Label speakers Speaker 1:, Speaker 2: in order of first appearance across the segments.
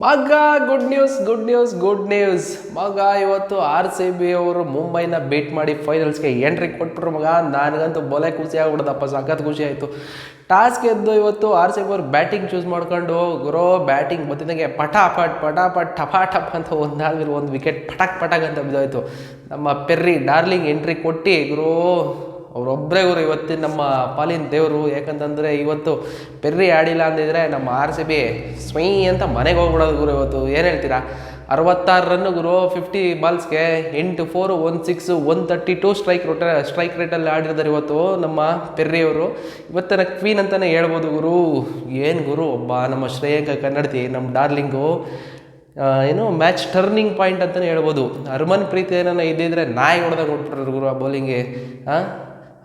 Speaker 1: ಮಗ good news ಮಗ. ಇವತ್ತು RCB ಅವರು ಮುಂಬೈನ ಬೀಟ್ ಮಾಡಿ ಫೈನಲ್ಸ್ಗೆ ಎಂಟ್ರಿ ಕೊಟ್ಬಿಟ್ರು ಮಗ. ನನಗಂತೂ ಬೊಲೆ ಖುಷಿ ಆಗ್ಬಿಡೋದಪ್ಪ, ಸಖತ್ ಖುಷಿ ಆಯಿತು. ಟಾಸ್ ಗೆದ್ದು ಇವತ್ತು RCB ಅವ್ರು ಬ್ಯಾಟಿಂಗ್ ಚೂಸ್ ಮಾಡ್ಕೊಂಡು ಬ್ಯಾಟಿಂಗ್ ಬತ್ತಿದಂಗೆ ಪಟಾಪಟ್ ಟಪ್ ಅಂತ ಒಂದಾದ್ಮೇಲೆ ಒಂದು ವಿಕೆಟ್ ಪಟಾಕ್ ಅಂತ ಬಿದ್ದೋಯ್ತು. ನಮ್ಮ ಪೆರ್ರಿ ಡಾರ್ಲಿಂಗ್ ಎಂಟ್ರಿ ಕೊಟ್ಟು ಅವರೊಬ್ಬರೇ ಇವತ್ತಿನ ನಮ್ಮ ಪಾಲಿನ ದೇವರು. ಯಾಕಂತಂದರೆ ಇವತ್ತು ಪೆರ್ರಿ ಆಡಿಲ್ಲ ಅಂದಿದ್ರೆ ನಮ್ಮ RCB ಸ್ವೀ ಅಂತ ಮನೆಗೆ ಹೋಗ್ಬಿಡೋದು ಇವತ್ತು. ಏನು ಹೇಳ್ತೀರಾ? 66 ರನ್ನು 50 ಬಾಲ್ಸ್ಗೆ 8 4 1 6 132 ಸ್ಟ್ರೈಕ್ ರೇಟಲ್ಲಿ ಆಡಿರ್ತಾರೆ ಇವತ್ತು ನಮ್ಮ ಪೆರ್ರಿಯವರು. ಇವತ್ತಿನ ಕ್ವೀನ್ ಅಂತಲೇ ಹೇಳ್ಬೋದು ಏನು ಒಬ್ಬ ನಮ್ಮ ಶ್ರೇಯಾಂಕ ಕನ್ನಡತಿ, ನಮ್ಮ ಡಾರ್ಲಿಂಗು ಮ್ಯಾಚ್ ಟರ್ನಿಂಗ್ ಪಾಯಿಂಟ್ ಅಂತಲೇ ಹೇಳ್ಬೋದು. ಹರ್ಮನ್ ಪ್ರೀತಿ ಏನೋ ಇದ್ದಿದ್ರೆ ನಾಯಿ ಹೊಡೆದಾಗ ಕೊಟ್ಬಿಟ್ರು ಆ ಬೌಲಿಂಗ್ಗೆ.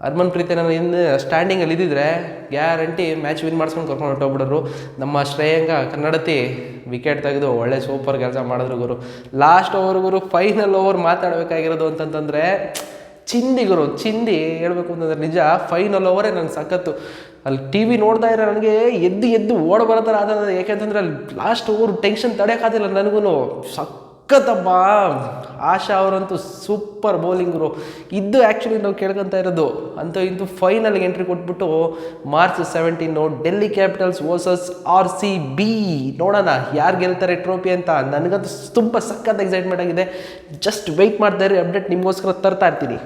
Speaker 1: ಹರ್ಮನ್ ಪ್ರೀತಿ ಏನಾರು ಇನ್ನು ಸ್ಟ್ಯಾಂಡಿಂಗಲ್ಲಿ ಇದ್ದಿದ್ರೆ ಗ್ಯಾರಂಟಿ ಮ್ಯಾಚ್ ವಿನ್ ಮಾಡ್ಸ್ಕೊಂಡು ಕರ್ಕೊಂಡು ಹೊಟ್ಟೋಗ್ಬಿಡೋರು. ನಮ್ಮ ಶ್ರೇಯಾಂಕ ಕನ್ನಡತಿ ವಿಕೆಟ್ ತೆಗೆದು ಒಳ್ಳೆ ಸೂಪರ್ ಕೆಲಸ ಮಾಡಿದ್ರು ಲಾಸ್ಟ್ ಓವರ್ ಫೈನಲ್ ಓವರ್ ಮಾತಾಡಬೇಕಾಗಿರೋದು ಅಂತಂತಂದರೆ ಚಿಂದಿ ಹೇಳ್ಬೇಕು ಅಂತಂದರೆ ನಿಜ ಫೈನಲ್ ಓವರೇ ನನಗೆ ಸಖತ್ತು. ಅಲ್ಲಿ TV ನೋಡ್ತಾ ಇರೋ ನನಗೆ ಎದ್ದು ಓಡ ಬರೋ ಥರ ಆದ. ಯಾಕೆಂತಂದರೆ ಅಲ್ಲಿ ಲಾಸ್ಟ್ ಓವರ್ ಟೆನ್ಷನ್ ತಡೆಯೋಕ್ಕಾಗಿಲ್ಲ ನನಗೂ. ಸಖತ್ತಪ್ಪ. ಆಶಾ ಅವರಂತೂ ಸೂಪರ್ ಬೌಲಿಂಗರು ಇದ್ದು. ಆ್ಯಕ್ಚುಲಿ ನಾವು ಕೇಳ್ಕೊತಾ ಇರೋದು ಇಂತೂ ಫೈನಲ್ಗೆ ಎಂಟ್ರಿ ಕೊಟ್ಬಿಟ್ಟು March 17 Delhi capitals versus RCB. ನೋಡೋಣ ಯಾರು ಗೆಲ್ತಾರೆ ಟ್ರೋಫಿ ಅಂತ. ನನಗಂತೂ ತುಂಬ ಸಖತ್ ಎಕ್ಸೈಟ್ಮೆಂಟ್ ಆಗಿದೆ. ಜಸ್ಟ್ ವೆಯ್ಟ್ ಮಾಡ್ತಾ ಇರಿ, ಅಪ್ಡೇಟ್ ನಿಮಗೋಸ್ಕರ ತರ್ತಾ ಇರ್ತೀನಿ.